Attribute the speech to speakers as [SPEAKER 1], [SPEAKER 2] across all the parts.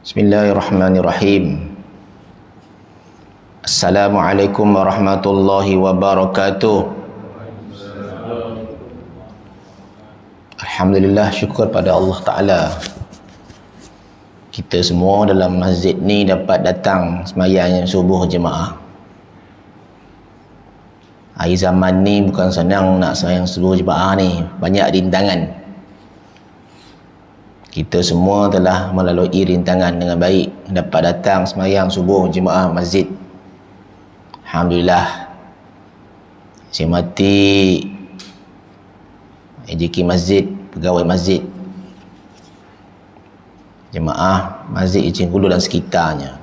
[SPEAKER 1] Bismillahirrahmanirrahim. Assalamualaikum warahmatullahi wabarakatuh. Alhamdulillah, syukur pada Allah Ta'ala. Kita semua dalam masjid ni dapat datang sembahyang subuh jemaah. Akhir zaman ni bukan senang nak sembahyang subuh jemaah ni. Banyak rintangan. Kita semua telah melalui rintangan dengan baik, dapat datang sembahyang subuh jemaah masjid. Alhamdulillah. Saya mati AJK masjid, pegawai masjid, jemaah masjid Icing Kulu dan sekitarnya.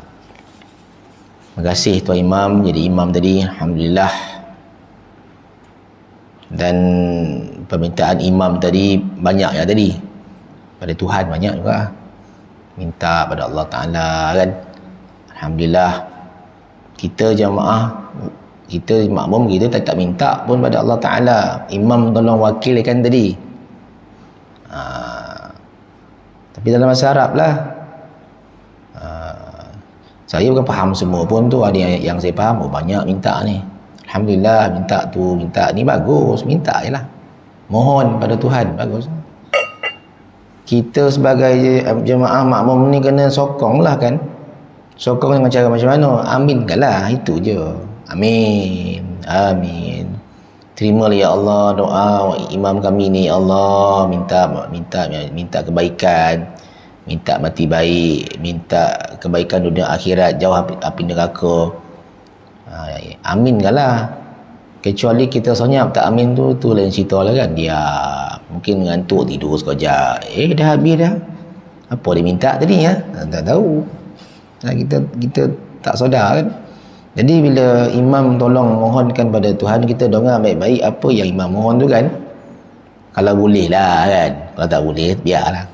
[SPEAKER 1] Terima kasih Tuan Imam jadi imam tadi, alhamdulillah. Dan permintaan imam tadi banyak ya tadi. Pada Tuhan banyak juga. Minta pada Allah Ta'ala kan. Alhamdulillah. Kita jemaah, kita makmum, kita tak minta pun pada Allah Ta'ala. Imam tolong wakilkan tadi. Tapi dalam bahasa Arab lah. Saya bukan faham semua pun tu. Ada yang saya faham, oh banyak minta ni. Alhamdulillah, minta tu, minta ni bagus. Minta je lah. Mohon pada Tuhan, bagus. Kita sebagai jemaah makmum ni kena sokong lah kan. Sokong dengan cara macam mana? Aminkan lah, itu je. Amin, amin. Terimalah ya Allah doa imam kami ni, ya Allah. Minta kebaikan, minta mati baik, minta kebaikan dunia akhirat, jauh api neraka. Aminkan lah. Kecuali kita senyap tak amin tu lain cerita lah kan. Dia mungkin ngantuk tidur sekejap, dah habis dah. Apa dia minta tadi ya? Tak tahu. Kita tak sedar kan. Jadi bila imam tolong mohonkan pada Tuhan, kita dengar baik-baik apa yang imam mohon tu kan. Kalau boleh lah kan. Kalau tak boleh, biarlah.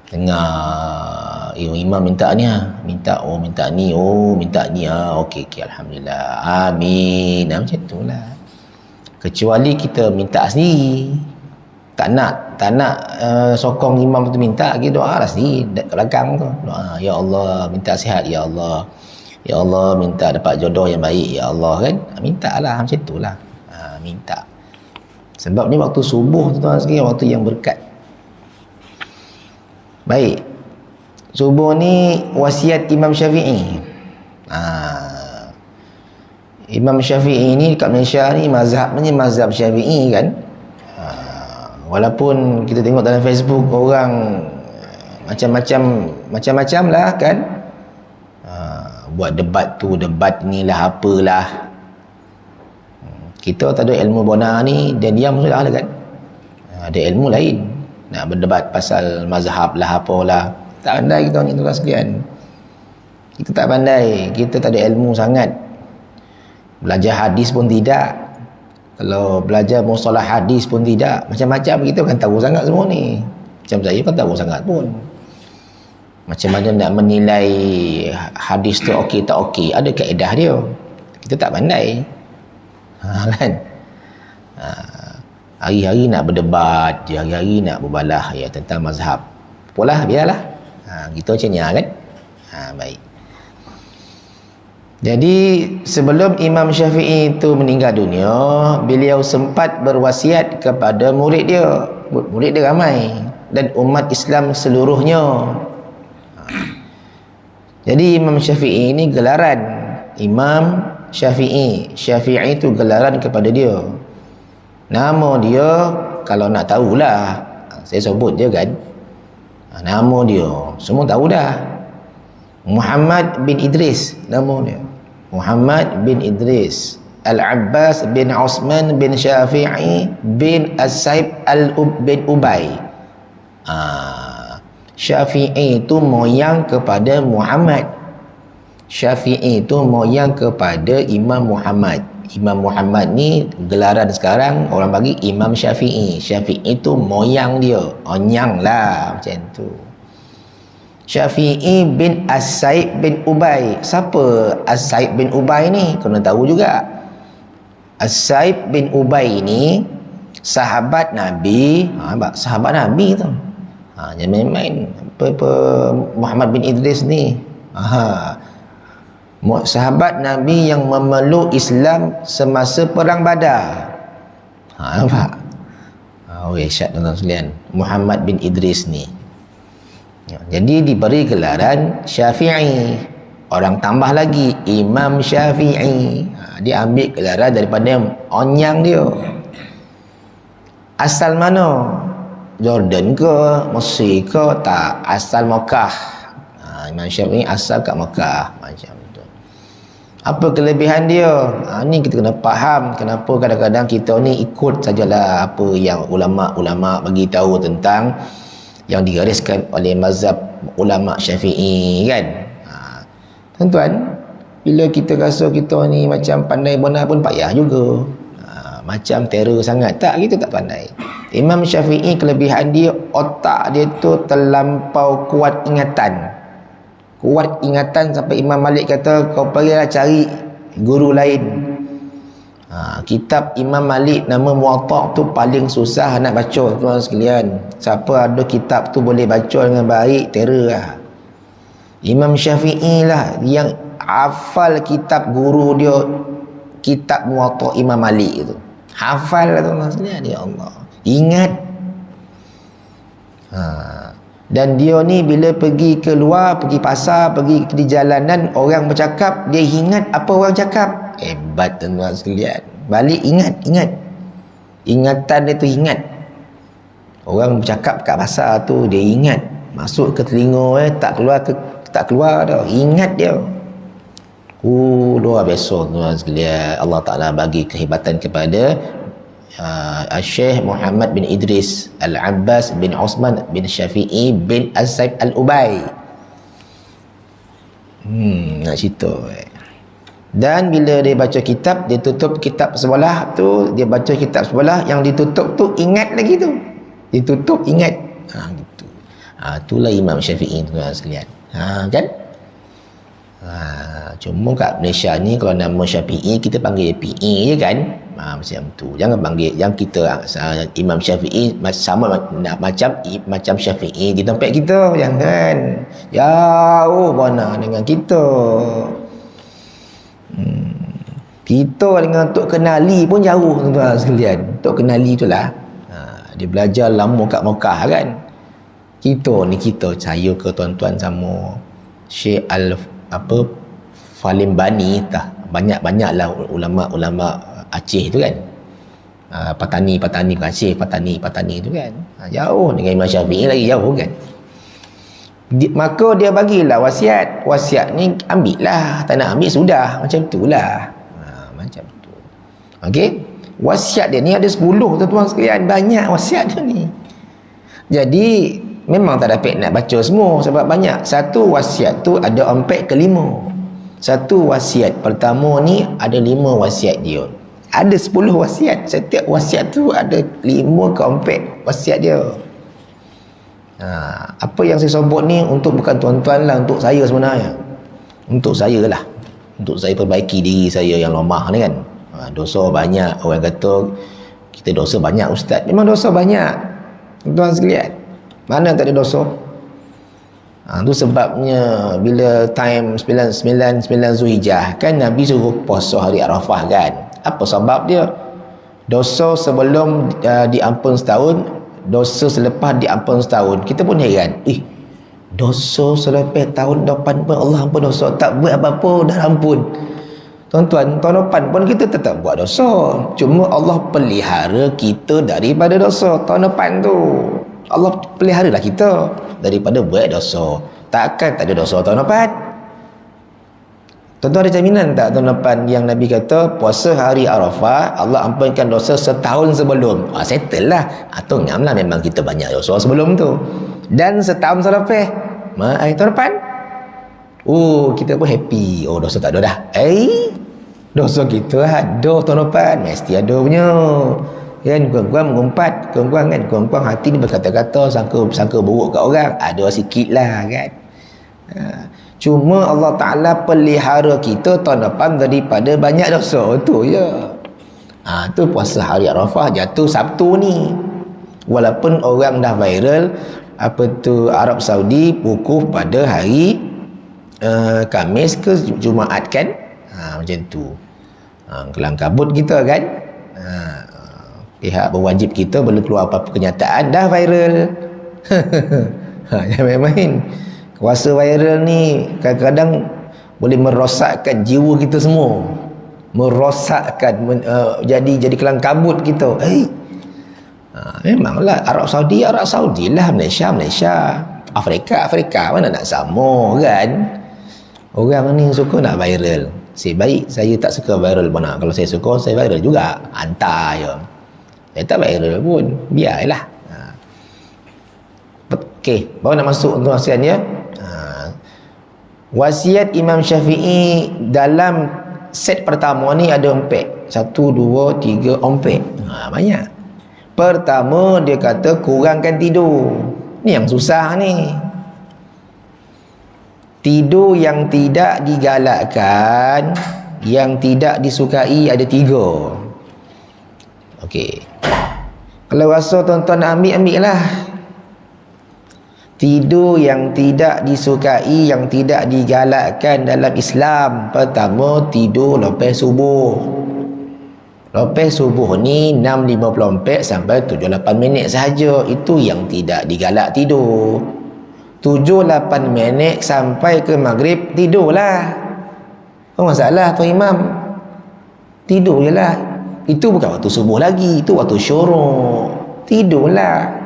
[SPEAKER 1] Dengar imam minta ni minta ni, okey, alhamdulillah, amin. Macam itulah. Kecuali kita minta sendiri, tak nak sokong imam tu minta, kita doa lah sendiri kat belakang tu. Doa, ya Allah minta sihat, ya Allah, ya Allah minta dapat jodoh yang baik, ya Allah kan. Minta lah macam itulah. Minta. Sebab ni waktu subuh tu tuan sekalian, waktu yang berkat. Baik. Subuh ni wasiat Imam Syafi'i. Imam Syafi'i ni kat Malaysia ni mazhabnya mazhab Syafi'i kan. Walaupun kita tengok dalam Facebook orang macam-macam lah kan. Buat debat tu, debat ni lah, apalah. Kita tak ada ilmu benar ni, dan diam sudah lah kan. Ada ilmu lain. Nak berdebat pasal mazhab lah, apalah. Tak pandai kita ni tuan sekalian. Kita tak pandai, kita tak ada ilmu sangat. Belajar hadis pun tidak. Kalau belajar mustalah hadis pun tidak. Macam-macam kita kan tahu sangat semua ni. Macam saya kan tahu sangat pun. Macam mana nak menilai hadis tu okey tak okey, ada kaedah dia. Kita tak pandai. Kan? Hari-hari nak berdebat, hari-hari nak berbalah ya tentang mazhab. Apalah, biarlah. Gitu macam ni kan. Baik. Jadi sebelum Imam Syafi'i itu meninggal dunia, beliau sempat berwasiat kepada murid dia. Murid dia ramai dan umat Islam seluruhnya. Jadi Imam Syafi'i ini gelaran Imam Syafi'i. Syafi'i itu gelaran kepada dia. Nama dia kalau nak tahulah, saya sebut je kan. Nama dia semua tahu dah. Muhammad bin Idris nama dia. Muhammad bin Idris Al-Abbas bin Osman bin Syafi'i bin As-Saib bin Ubay. Syafi'i itu moyang kepada Muhammad. Syafi'i itu moyang kepada Imam Muhammad. Imam Muhammad ni gelaran sekarang orang bagi Imam Syafi'i. Syafi'i itu moyang dia, onyang lah macam tu. Syafi'i bin As-Saib bin Ubay. Siapa As-Saib bin Ubay ni? Kena tahu juga. As-Saib bin Ubay ni sahabat Nabi. Sahabat Nabi tu. Jangan main-main. Apa Muhammad bin Idris ni. Sahabat Nabi yang memeluk Islam semasa perang Badar. Nampak? Syad tuan-tuan sekalian. Muhammad bin Idris ni. Jadi diberi gelaran Syafi'i. Orang tambah lagi Imam Syafi'i. Dia ambil gelaran daripada onyang dia. Asal mana? Jordan ke, Mesir ke? Tak, asal Mekah. Imam Syafi'i asal kat Mekah. Macam tu. Apa kelebihan dia? Ni kita kena faham kenapa kadang-kadang kita ni ikut sajalah apa yang ulama-ulama bagi tahu tentang yang digariskan oleh mazhab ulama Syafi'i kan. Tuan-tuan, bila kita rasa kita ni macam pandai benar pun payah juga. Macam terror sangat. Tak, kita tak pandai. Imam Syafi'i kelebihan dia, otak dia tu terlampau kuat ingatan. Kuat ingatan sampai Imam Malik kata, kau pergilah cari guru lain. Kitab Imam Malik nama Muwatta' tu paling susah nak baca tuan sekalian. Siapa ada kitab tu boleh baca dengan baik, terror lah. Imam Syafi'i lah yang hafal kitab guru dia, kitab Muwatta' Imam Malik tu. Hafal lah tuan sekalian, ya Allah. Ingat. Dan dia ni bila pergi keluar, pergi pasar, pergi di jalanan, orang bercakap, dia ingat apa orang cakap. Hebat tuan sekalian. Balik ingat. Ingatan dia tu ingat. Orang bercakap kat pasar tu, dia ingat. Masuk ke telinga tak keluar dah. Ingat dia. Luar biasa tuan sekalian. Allah Ta'ala bagi kehebatan kepada Syekh Muhammad bin Idris Al-Abbas bin Osman bin Syafi'i bin Az-Zaib Al-Ubay. Nak cerita. Dan bila dia baca kitab, dia tutup kitab sebelah tu, dia baca kitab sebelah, yang ditutup tu ingat lagi tu. Ditutup ingat. Gitu. Itulah Imam Syafi'i tuan sekalian. Kan? Cuma kat Malaysia ni kalau nama Syafi'i kita panggil PE je kan. Macam tu. Jangan panggil yang kita Imam Syafi'i sama macam Syafi'i di tempat kita. Jangan. Jauh mana dengan kita. Kita dengan Tok Kenali pun jauh tuan sekalian. Tok Kenali tu lah. Dia belajar lama kat Mekah kan. Kita saya ke tuan-tuan sama Syekh Falimbani tah. Banyak-banyaklah ulama-ulama Aceh tu kan. Patani Aceh, Patani tu kan. Jauh dengan Imam Syafi'i lagi jauh kan. Maka dia bagilah wasiat. Wasiat ni ambil lah. Tak nak ambil sudah. Macam tu lah. Macam tu. Okey. Wasiat dia ni ada 10 tuan-tuan sekalian. Banyak wasiat dia ni. Jadi memang tak dapat nak baca semua sebab banyak. Satu wasiat tu ada 4 ke 5. Satu wasiat pertama ni ada 5 wasiat dia. Ada 10 wasiat. Setiap wasiat tu ada 5 ke 4 wasiat dia. Apa yang saya sebut ni untuk bukan tuan-tuan lah, untuk saya sebenarnya. Untuk saya lah. Untuk saya perbaiki diri saya yang lemah ni kan. Dosa banyak. Orang kata kita dosa banyak ustaz. Memang dosa banyak tuan sekalian. Mana tak ada dosa? Itu sebabnya bila time 9 Zulhijjah kan Nabi suruh puasa hari Arafah kan. Apa sebab dia? Dosa sebelum diampun setahun, dosa selepas diampun setahun. Kita pun heran. Dosa selepas tahun depan pun Allah ampun dosa. Tak buat apa-apa dah ampun. Tuan-tuan, tahun depan pun kita tetap buat dosa. Cuma Allah pelihara kita daripada dosa tahun depan tu. Allah peliharalah kita daripada buat dosa. Takkan tak ada dosa tahun depan? Tuan-tuan ada jaminan tak tahun depan yang Nabi kata puasa hari Arafah Allah ampunkan dosa setahun sebelum? Settle lah. Atau ngam lah memang kita banyak dosa sebelum tu. Dan setahun selepas tahun depan kita pun happy. Dosa tak ada dah. Dosa kita ada tahun depan. Mesti ada punya. Kan kurang-kurang mengumpat, kurang-kurang hati ni berkata-kata sangka buruk kat orang, ada sikit lah kan. Cuma Allah Ta'ala pelihara kita tahun depan daripada banyak dosa tu je. Tu puasa hari Arafah jatuh Sabtu ni. Walaupun orang dah viral Arab Saudi wukuf pada hari Khamis ke Jumaat kan, macam tu. Kelang kabut kita kan, pihak berwajib kita belum keluar apa-apa kenyataan dah viral. Jangan main-main. Kuasa viral ni kadang-kadang boleh merosakkan jiwa kita semua, merosakkan jadi kelang kabut kita. Memanglah Arab Saudi lah, Malaysia Afrika mana nak sama kan. Orang ni suka nak viral. Baik saya tak suka viral pun. Kalau saya suka, saya viral juga, hantar je. Saya tak viral pun, biarlah. Okey, baru nak masuk untuk wasiatnya. Wasiat Imam Syafi'i dalam set pertama ni ada 4. 1, 2, 3, 4. Banyak. Pertama dia kata kurangkan tidur. Ni yang susah ni. Tidur yang tidak digalakkan, yang tidak disukai ada 3. Okey. Kalau rasa tuan-tuan nak ambil lah. Tidur yang tidak disukai, yang tidak digalakkan dalam Islam. Pertama, tidur lepas subuh. Lepas subuh ni 6.54 sampai 7-8 minit sahaja. Itu yang tidak digalak tidur. 7-8 minit sampai ke maghrib tidurlah. Apa masalah Tuan Imam? Tidur je lah. Itu bukan waktu subuh lagi, itu waktu syuruk. Tidurlah.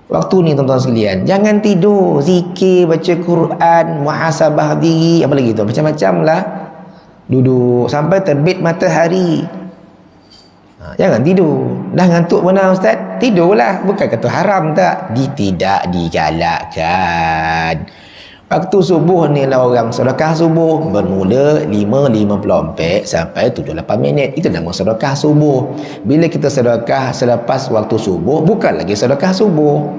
[SPEAKER 1] Waktu ni tuan-tuan sekalian, jangan tidur, zikir, baca Quran, muhasabah diri, apa lagi tu, macam-macam lah. Duduk sampai terbit matahari. Jangan tidur. Dah ngantuk mana ustaz? Tidurlah. Bukan kata haram tak? Tidak digalakkan. Waktu subuh ni lah orang sedekah subuh bermula 5.54 sampai 7-8 minit. Itu nama sedekah subuh. Bila kita sedekah selepas waktu subuh, bukan lagi sedekah subuh.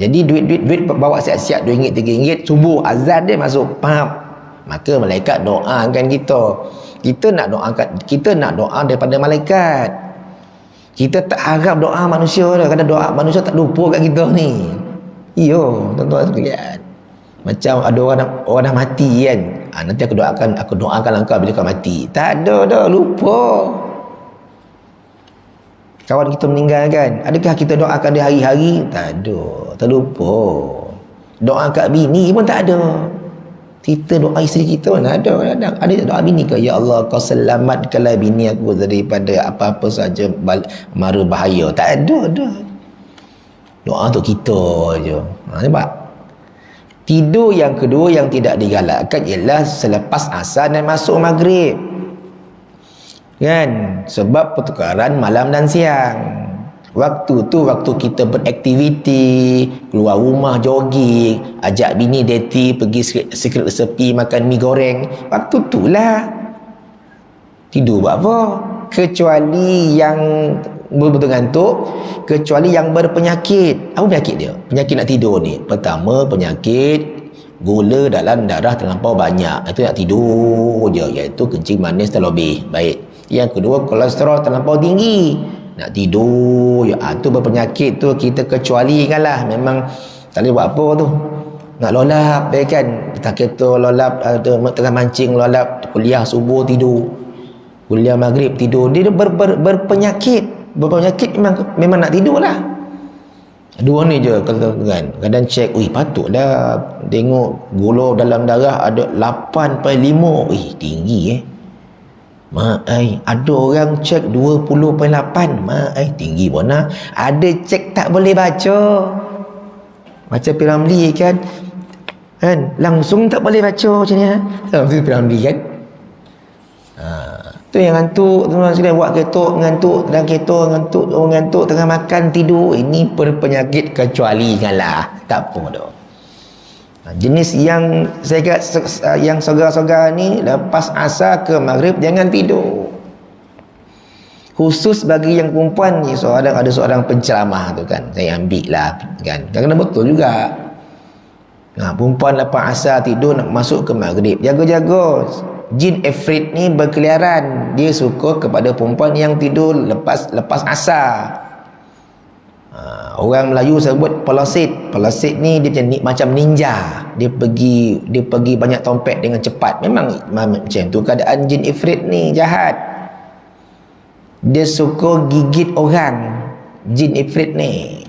[SPEAKER 1] Jadi duit bawa siap-siap RM2, RM3, subuh azan dia masuk, pap. Maka malaikat doakan kita. Kita nak doa daripada malaikat. Kita tak harap doa manusia dah. Kadang doa manusia tak lupa kat kita ni. Iyo, tuan-tuan sekalian. Macam ada orang dah mati kan. Nanti aku doakan engkau bila kau mati. Tak ada dah, lupa. Kawan kita meninggal kan. Adakah kita doakan dia hari-hari? Tak ada, terlupa. Doa kat bini pun tak ada. Kita doa isteri kita mana ada. Ada doa bini ke? Ya Allah, kau selamatkanlah bini aku daripada apa-apa saja mara bahaya. Tak ada dah. Doa untuk kita je. Nampak? Tidur yang kedua yang tidak digalakkan ialah selepas asar dan masuk maghrib. Kan? Sebab pertukaran malam dan siang. Waktu tu waktu kita beraktiviti, keluar rumah jogging, ajak bini dating, pergi secret sepi makan mi goreng. Waktu tu lah. Tidur buat apa? Kecuali yang betul-betul ngantuk, kecuali yang berpenyakit. Apa penyakit dia? Penyakit nak tidur ni. Pertama, penyakit gula dalam darah terlampau banyak. Itu nak tidur je, iaitu kencing manis terlebih. Baik. Yang kedua, kolesterol terlampau tinggi. Nak tidur ya, tu berpenyakit tu kita kecualikan lah. Memang tak boleh buat apa tu. Nak lolap kan, tak kereta lolap, tengah mancing lolap, kuliah subuh tidur, kuliah maghrib tidur. Dia berpenyakit. Berpenyakit memang nak tidur lah. Dua ni je kan. Kadang cek, patutlah tengok gula dalam darah ada 8.5. Tinggi ada orang cek 20.8. Tinggi pun lah. Ada cek tak boleh baca. Macam Piramli kan, langsung tak boleh baca macam ni. Itu Piramli kan. Tu yang ngantuk, teman-teman sekalian, buat kereta ngantuk, dalam kereta ngantuk, orang ngantuk tengah makan tidur. Ini berpenyakit, kecualikanlah. Tak apa dah. Jenis yang saya kata yang sogar-sogar ni lepas asar ke maghrib jangan tidur. Khusus bagi yang perempuan ni, ada seorang penceramah tu kan, saya ambil lah kan. Kadang-kadang betul juga. Perempuan lepas asar tidur nak masuk ke maghrib, jaga-jaga. Jin Ifrit ni berkeliaran. Dia suka kepada perempuan yang tidur lepas asar. Orang Melayu sebut pelasit. Pelasit ni dia macam ninja. Dia pergi banyak tompet dengan cepat. Memang macam tu keadaan jin ifrit ni, jahat. Dia suka gigit orang, jin ifrit ni.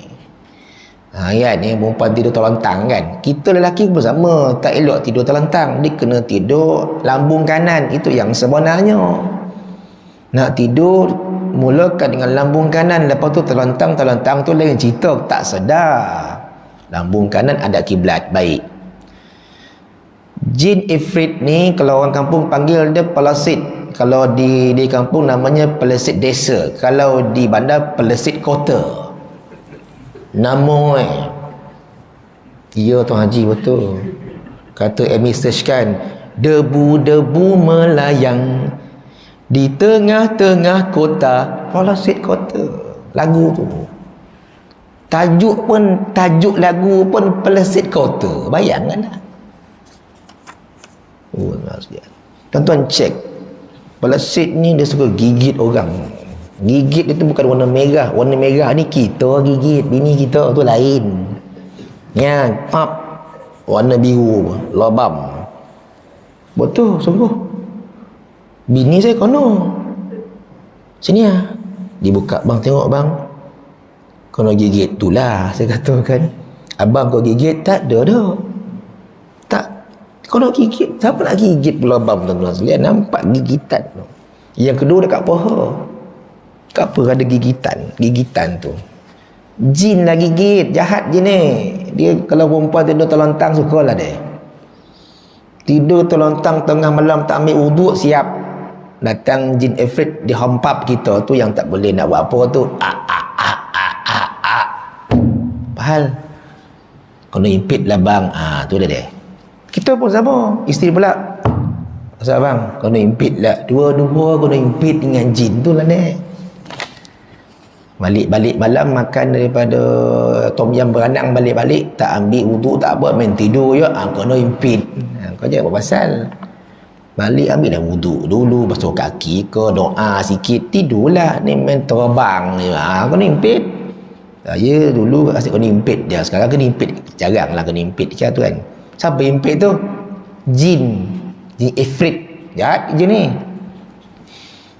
[SPEAKER 1] Kan ni perempuan tidur terlentang kan. Kita lelaki pun sama, tak elok tidur terlentang. Dia kena tidur lambung kanan. Itu yang sebenarnya. Nak tidur mulakan dengan lambung kanan, lepas tu terlentang tu lain cerita, tak sedar. Lambung kanan ada kiblat. Baik. Jin ifrit ni kalau orang kampung panggil dia pelasit. Kalau di kampung namanya pelasit desa. Kalau di bandar pelasit kota. Nama ya Tuan Haji betul. Kata Amy Search kan, debu-debu melayang di tengah-tengah kota, pelasit kota. Lagu tu, tajuk lagu pun pelasit kota. Bayangkanlah. Tuan-tuan cek, pelasit ni dia suka gigit orang. Gigit itu bukan warna merah. Warna merah ni kita gigit, bini kita tu lain. Ya, pap, warna biru, lobam. Betul, sungguh. Bini saya kono. Sini lah. Dibuka, bang tengok bang. Kono gigit tu lah, saya katakan. Abang kau gigit? Tak ada dah. Tak. Kono gigit. Siapa nak gigit pula abang tuan-tuan sekalian? Nampak gigitan tu. Yang kedua dekat paha. Kat apa ada gigitan tu. Jin lah gigit. Jahat je ni. Dia kalau perempuan tidur terlentang, sukalah dia. Tidur terlentang tengah malam tak ambil wuduk, siap. Datang jin ifrit dihempap kita tu, yang tak boleh nak buat apa tu. Pahal. Kena impit lah bang. Tu dia. Kita pun sama. Isteri pula. Pasal bang, kena impit lah. Dua-dua kena impit dengan jin tu lah ni. Balik-balik malam makan daripada tom yam beranang, balik-balik tak ambil wuduk, tak apa, main tidur je. Kena impit. Kau jangan apa pasal. Balik ambil dah wuduk dulu, basuh kaki ke, doa sikit, tidurlah. Ni main terbang ni. Kena impit. Saya dulu asyik kena impit dia. Sekarang kena impit jarang lah kena impit macam tu kan. Siapa impit tu? Jin ifrit. Jahat je ni.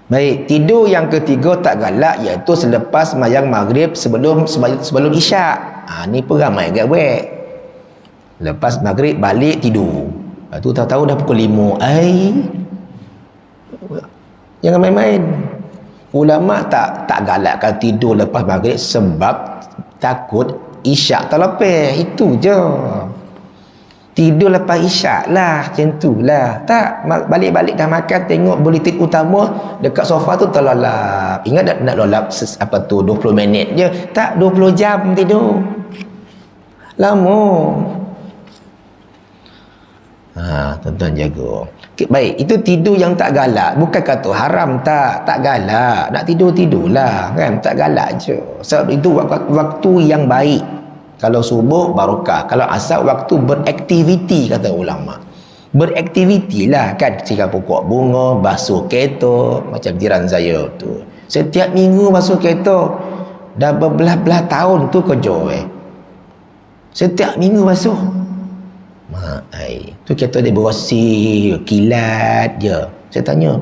[SPEAKER 1] Baik, tidur yang ketiga tak galak, iaitu selepas sembahyang maghrib sebelum isyak. Ni pun ramai agak buat. Lepas maghrib balik tidur. Lepas tu tahu-tahu dah pukul 5. Jangan main-main. Ulama tak galakkan tidur lepas maghrib sebab takut isyak terlepas. Itu je. Tidur lepas isyak lah, macam tu lah. Tak, balik-balik dah makan, tengok buletin utama dekat sofa tu terlelap. Ingat nak lelap 20 minit je. Tak, 20 jam tidur. Lama. Tuan-tuan jaga. Okay, baik, itu tidur yang tak galak. Bukan kata haram, tak galak. Nak tidurlah kan, tak galak je. Sebab itu waktu yang baik. Kalau subuh barokah, kalau asar waktu beraktiviti, kata ulama. Beraktiviti lah kan, siram pokok bunga, basuh kereta, macam jiran saya tu. Setiap minggu basuh kereta. Dah berbelah-belah tahun tu kerja Setiap minggu basuh. Tu kereta dia bersih, kilat je. Saya tanya,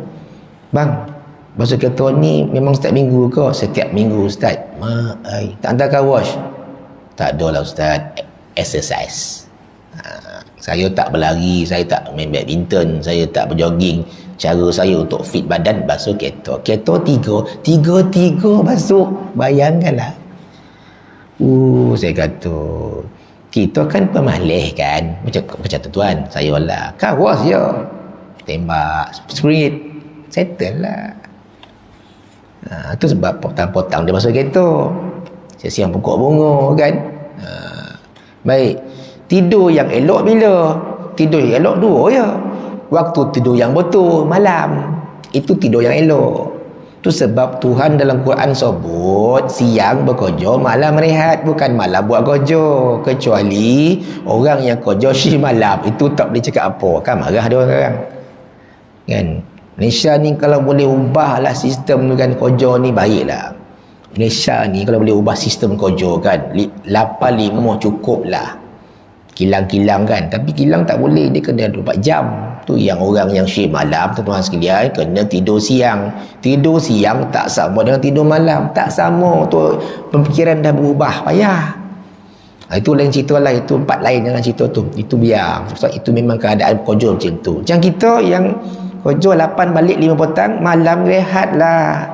[SPEAKER 1] bang, basuh kereta ni memang setiap minggu ke? Setiap minggu ustaz. Tak hantar car wash? Tak ada lah ustaz. Exercise. Saya tak berlari, saya tak main badminton, saya tak berjogging. Cara saya untuk fit badan basuh kereta. Kereta tiga basuh. Bayangkanlah. Saya kata, kita kan pemalih kan. Macam tu tuan. Saya lah. Kawas je. Tembak. Spirit. Settle lah. Itu sebab potang-potang dia basuh kereta. Siang pokok bunga kan. Baik. Tidur yang elok bila? Tidur yang elok dua je. Waktu tidur yang betul malam. Itu tidur yang elok. Itu sebab Tuhan dalam Quran sebut siang bekerja, malam rehat. Bukan malam buat kerja. Kecuali orang yang kerja shift malam, itu tak boleh cakap apa. Kan marah dia orang. Kan? Malaysia ni kalau boleh ubahlah sistem tu kan, kerja ni baiklah. Malaysia ni kalau boleh ubah sistem kojo kan, 8-5 cukup lah. Kilang-kilang kan, tapi kilang tak boleh, dia kena 24 jam. Tu yang orang yang shift malam, tuan-tuan sekalian, kena tidur siang. Tidur siang tak sama dengan tidur malam, tak sama tu, pemikiran dah berubah, payah. Itu lain cerita lah, itu part lain dengan cerita tu. Itu biar, sebab itu memang keadaan kojo macam tu. Macam kita yang kojo 8 balik 5 petang, malam rehat lah.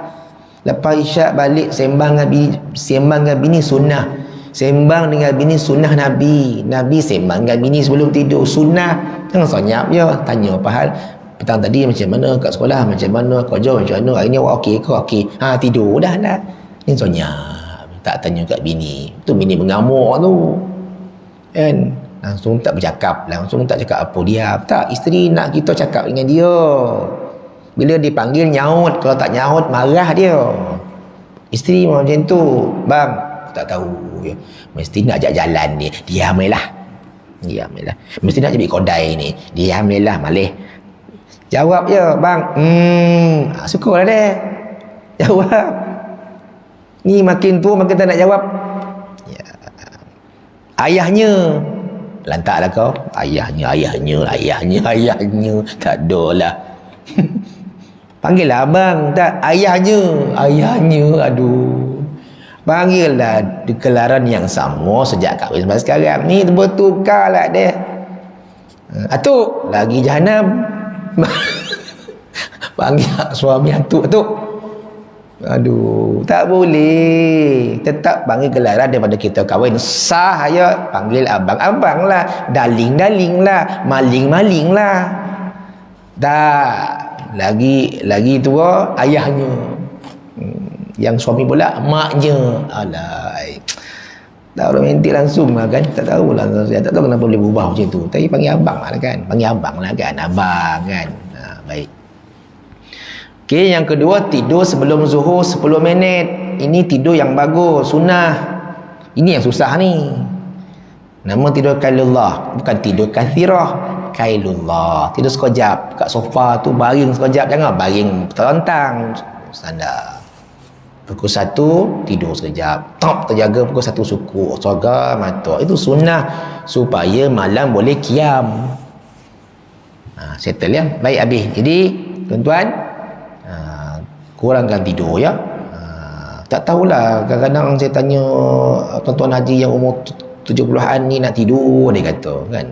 [SPEAKER 1] Lepas isyak balik sembang dengan bini sunnah. Sembang dengan bini sunnah Nabi. Nabi sembang dengan bini sebelum tidur, sunnah. Jangan senyap je, tanya apa hal petang tadi macam mana kat sekolah, macam mana kerja, macam mana hari ni awak okey ke? Okey. Tidur dah lah. Ni senyap, tak tanya kat bini. Tu bini mengamuk tu kan, langsung tak bercakap, langsung tak cakap apa dia. Tak, isteri nak kita cakap dengan dia. Bila dipanggil nyaut, kalau tak nyaut marah dia. Isteri macam tu, bang tak tahu ya. Mesti nak ajak jalan ni, diam lah. Mesti nak jadi kodai ni, diam lah malih. Jawab je, bang. Syukurlah deh. Jawab. Ni makin tua makin tak nak jawab. Ya. Ayahnya lantaklah kau. Ayahnya. Tak ada lah. Panggillah abang. Tak, ayahnya. Aduh. Panggillah kegelaran yang sama sejak kahwin sampai sekarang. Ni bertukar lah dia. Atuk, lagi jahanam. Panggil suami atuk. Aduh, tak boleh. Tetap panggil gelaran daripada kita kahwin. Sah ya, panggil abang lah, darling lah, maling lah. Tak, lagi tua ayahnya. Yang suami pula maknya. Alai, tak romantik langsung lah kan. Tak tahulah, saya tak tahu kenapa boleh berubah macam tu. Tapi panggil abang lah kan. Abang kan. Baik. Okey, yang kedua, tidur sebelum zuhur 10 minit. Ini tidur yang bagus, sunnah. Ini yang susah ni. Nama tidur kailullah, bukan tidur kathirah. Kailullah, tidur sekejap kat sofa tu, baring sekejap, jangan baring terlentang. Standar. Pukul 1 tidur sekejap, terjaga pukul 1 suku, soga mata. Itu sunnah supaya malam boleh qiyam. Settle ya. Baik, habis. Jadi tuan-tuan, kurangkan tidur ya. Tak tahulah, kadang-kadang saya tanya tuan-tuan haji yang umur 70-an ni nak tidur, dia kata kan,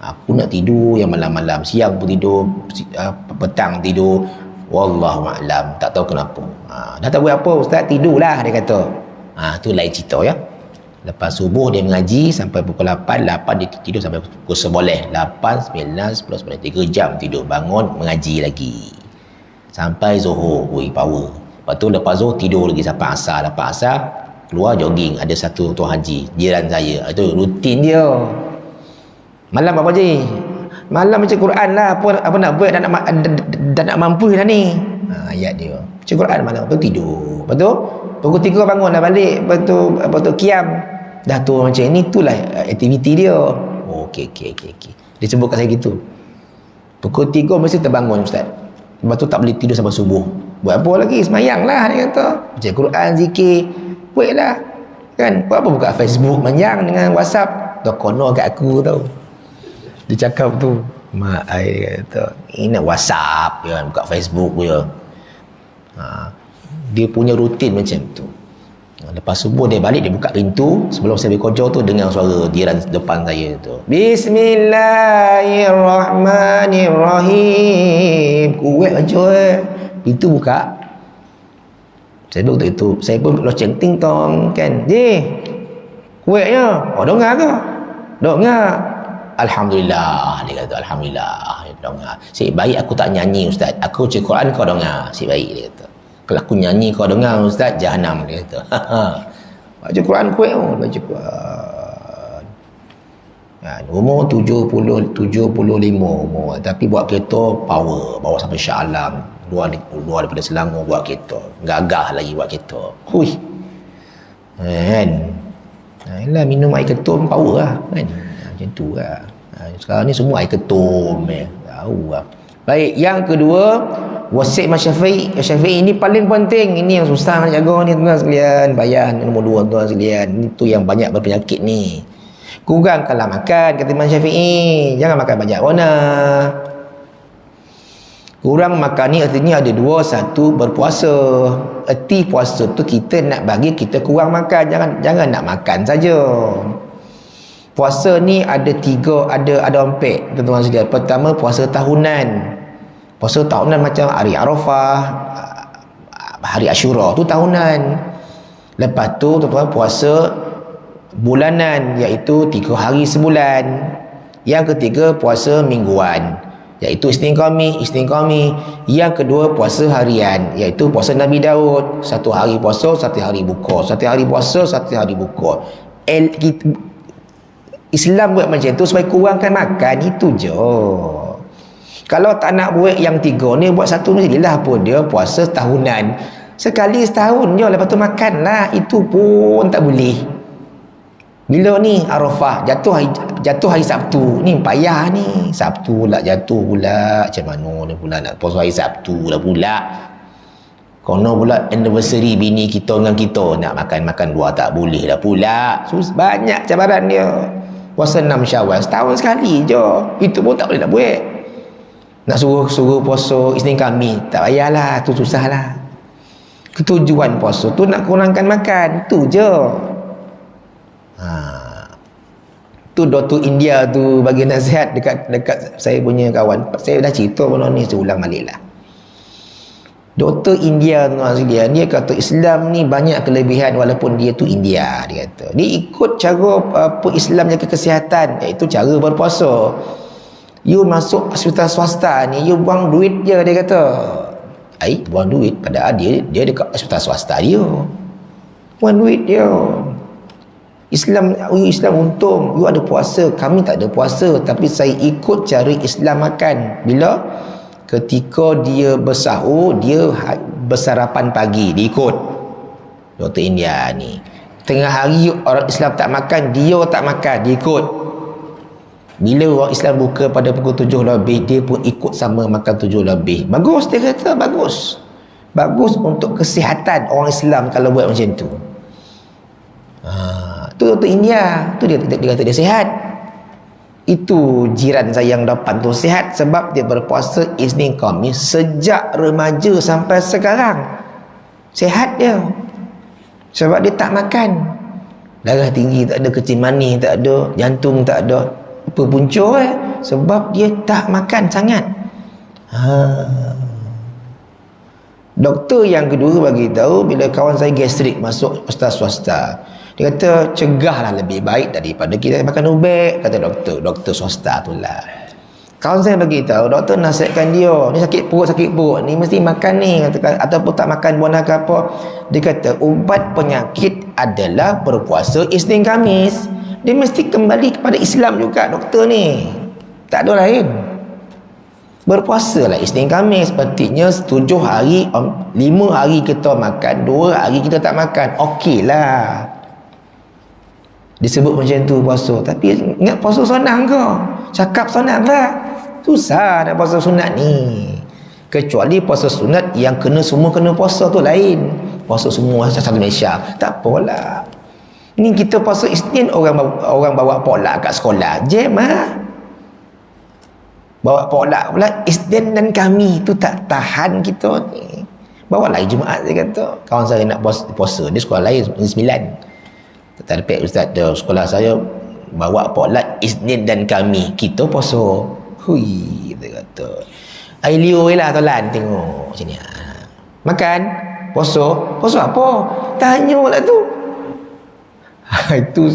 [SPEAKER 1] aku nak tidur yang malam-malam, siang pun tidur, petang tidur. Wallahualam, tak tahu kenapa. Dah tak buat apa ustaz, tidurlah dia kata. Tu lain cerita ya. Lepas subuh dia mengaji sampai pukul 8 dia tidur sampai pukul 11. 8, 9, 10, 11, 3 jam tidur, bangun mengaji lagi sampai zuhur. Power. Lepas tu lepas zuhur tidur lagi sampai asar. Lepas asar keluar jogging. Ada satu tuan haji jiran saya, itu rutin dia. Malam apa je? Malam baca Quran lah. Apa nak buat, dah nak mampu dah ni. Ayat dia baca Quran malam, lepas tu tidur. Lepas tu pukul 3 bangun dah balik. Lepas tu qiyam. Dah tu macam ni, itulah aktiviti dia. Okey. Dia sebutkan saya gitu. Pukul 3 mesti terbangun ustaz. Lepas tu tak boleh tidur sampai subuh. Buat apa lagi? Semayang lah dia kata. Baca Quran, zikir. Buat lah kan. Buat apa buka Facebook manjang dengan WhatsApp. Dah kono kat aku tau. Dia cakap tu, mak ai kata, ini nak WhatsApp je, buka Facebook je. Dia punya rutin macam tu. Lepas subuh dia balik, dia buka pintu. Sebelum saya bekerja tu, dengar suara jiran depan saya tu, Bismillahirrahmanirrahim. Kuat aja pintu buka. Saya pun itu, saya pun loceng ting tong kan. Kuatnya. Dengar ke? Dengar. Alhamdulillah, dia kata. Alhamdulillah, dia dengar. Sik baik aku tak nyanyi ustaz, aku baca Quran kau dengar. Sik baik, dia kata. Kalau aku nyanyi kau dengar ustaz, jahanam, dia kata. Baca Quran kuat, baca Quran. Umur 75 umur, tapi buat kereta power, bawa sampai Shah Alam, luar daripada Selangor buat kereta, gagah lagi buat kereta. Hui kan. Yalah, minum air ketum power lah kan. Macam tu lah. Sekarang ni semua air ketum ya. Tahu lah. Baik, yang kedua, Wasiat Imam Syafi'i. Syafi'i ini paling penting. Ini yang susah nak jaga ni tuan sekalian. Bayan nombor 2 tuan sekalian. Itu yang banyak berpenyakit ni. Kurangkanlah makan kata Imam Syafi'i. Jangan makan banyak warna. Kurang makan ni artinya ada dua. Satu, berpuasa. Erti puasa tu kita nak bagi kita kurang makan. Jangan nak makan saja. Puasa ni ada 3, ada 4 tuan-tuan sekalian. Pertama, puasa tahunan. Puasa tahunan macam hari Arafah, hari Ashura tu tahunan. Lepas tu tuan-tuan puasa bulanan, iaitu 3 hari sebulan. Yang ketiga puasa mingguan, iaitu Isnin Khamis. Yang kedua puasa harian, iaitu puasa Nabi Daud. 1 hari puasa, 1 hari buka. 1 hari puasa, 1 hari buka. Islam buat macam tu supaya kurangkan makan, itu je. Kalau tak nak buat yang 3 ni, buat satu ni jadilah pun dia puasa tahunan. Sekali setahun je, lepas tu makan lah. Itu pun tak boleh. Bila ni Arafah, jatuh hari Sabtu. Ni payah ni. Sabtu pula jatuh pula. Macam mana ni pula nak puasa hari Sabtu lah pula. Kono pula anniversary bini kita dengan kita. Nak makan luar tak boleh lah pula. Banyak cabaran dia. Puasa 6 Syawal, setahun sekali je. Itu pun tak boleh nak buat. Nak suruh puasa Isnin Khamis, tak payahlah, tu susahlah. Ketujuan puasa tu nak kurangkan makan, tu je. Tu Dr. India tu bagi nasihat dekat saya punya kawan. Saya dah cerita benda ni, saya ulang balik lah. Dr. India tu dia kata Islam ni banyak kelebihan walaupun dia tu India. Dia kata dia ikut cara Islam jaga kesihatan, iaitu cara berpuasa. You masuk hospital swasta ni, you buang duit je, dia kata. Buang duit, padahal dia dekat hospital swasta dia. Buang duit dia. Islam untung, you ada puasa, kami tak ada puasa, tapi saya ikut cara Islam makan. Bila? Ketika dia bersahur, dia bersarapan pagi, dia ikut Dr. India ni. Tengah hari orang Islam tak makan, dia tak makan, dia ikut. Bila orang Islam buka pada pukul 7 lebih, dia pun ikut sama makan 7 lebih. Bagus, dia kata bagus. Bagus untuk kesihatan orang Islam kalau buat macam tu. Tu Dr. India, tu dia kata dia sihat. Itu jiran saya yang depan tu sihat sebab dia berpuasa Isnin Khamis sejak remaja sampai sekarang. Sihat dia. Sebab dia tak makan. Darah tinggi tak ada, kecil manis tak ada, jantung tak ada. Apa punca sebab dia tak makan sangat. Doktor yang kedua bagi tahu bila kawan saya gastrik masuk hospital swasta. Dia kata cegahlah lebih baik daripada kita makan ubat, kata doktor swasta tu lah. Kawan saya bagi tahu, doktor nasihatkan dia, ni sakit perut ni mesti makan ni, ataupun tak makan buah naga apa. Dia kata ubat penyakit adalah berpuasa Isnin Khamis. Dia mesti kembali kepada Islam juga doktor ni. Tak ada lain. Berpuasalah Isnin Khamis. Artinya 7 hari, 5 hari kita makan, 2 hari kita tak makan. Okey lah. Disebut macam tu puasa. Tapi ingat puasa senang ke? Cakap senang lah. Susah nak puasa sunat ni. Kecuali puasa sunat yang semua kena puasa tu lain. Puasa semua satu Malaysia. Tak apalah. Ni kita puasa Isnin, orang bawa potluck kat sekolah. Jam bawa potluck pula Isnin dan kami tu tak tahan kita ni. Bawa lagi Jumaat, dia kata. Kawan saya nak puasa, dia sekolah lain 9. Kata lepas ustaz dia, sekolah saya bawa potluck Isnin dan kami, kita puasa. Hui, dia kata. Air liur lah tolan tengok macam ni. Makan, puasa apa? Tanya lah tu. Itu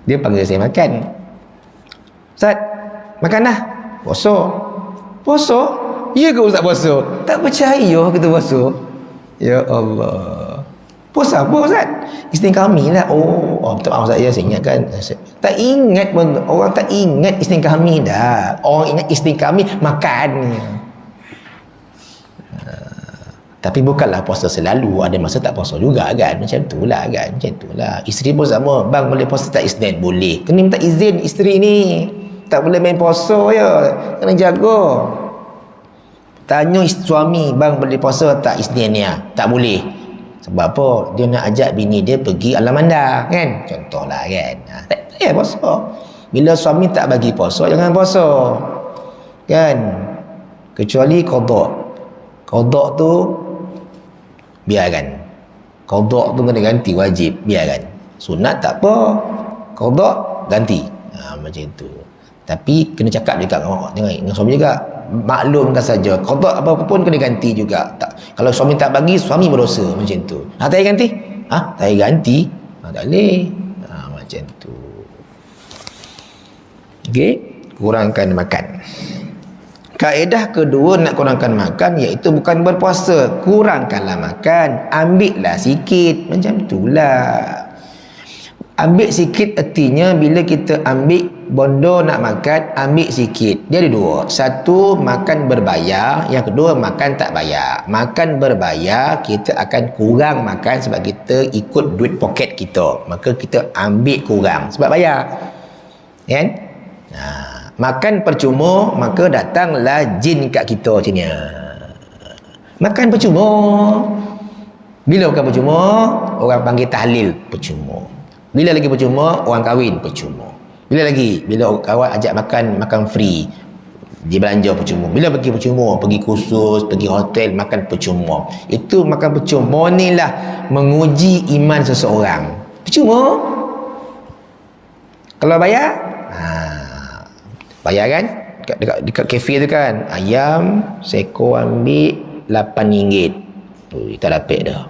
[SPEAKER 1] dia panggil saya makan. Ustaz, makan dah. Puasa? Ya ke ustaz puasa? Tak percaya kita puasa. Ya Allah. Puasa apa ustaz? Isnin kami lah. Oh, minta maaf saya ingatkan. Tak ingat pun. Orang tak ingat Isnin kami dah. Orang ingat Isnin kami makan. Tapi bukanlah puasa selalu, ada masa tak puasa juga kan, macam tu lah. Isteri pun sama, bang boleh puasa tak Isnin? Boleh, kena minta izin isteri ni, tak boleh main puasa ya, kena jaga. Tanya suami, bang boleh puasa tak Isnin ni? Tak boleh. Sebab apa? Dia nak ajak bini dia pergi Alamanda, kan? Contohlah, kan? Tak payah puasa. Bila suami tak bagi puasa, jangan puasa. Kan? Kecuali qada. Qada tu biarkan. Qada tu kena ganti, wajib, biarkan. Sunat tak apa. Qada ganti. Macam tu. Tapi kena cakap juga dengan suami juga. Maklumkan saja. Qada apa pun kena ganti juga. Tak, kalau suami tak bagi, suami berdosa. Macam tu. Tak payah ganti? Tak payah ganti? Tak boleh. Macam tu. Okey. Kurangkan makan. Kaedah kedua nak kurangkan makan iaitu bukan berpuasa. Kurangkanlah makan. Ambillah sikit. Macam itulah. Ambil sikit artinya bila kita ambil bondo nak makan, ambil sikit. Dia ada dua. Satu, makan berbayar. Yang kedua, makan tak bayar. Makan berbayar, kita akan kurang makan sebab kita ikut duit poket kita. Maka kita ambil kurang sebab bayar. Kan? Makan percuma, maka datanglah jin kat kita sini. Makan percuma. Bila makan percuma, orang panggil tahlil percuma. Bila lagi percuma, orang kahwin percuma. Bila lagi? Bila kawan ajak makan free. Dia belanja percuma. Bila pergi percuma, pergi kursus, pergi hotel, makan percuma. Itu makan percuma ni lah menguji iman seseorang. Percuma. Kalau bayar, bayar kan? Dekat kafe tu kan, ayam seekor ambil RM8. Tak dapat dah.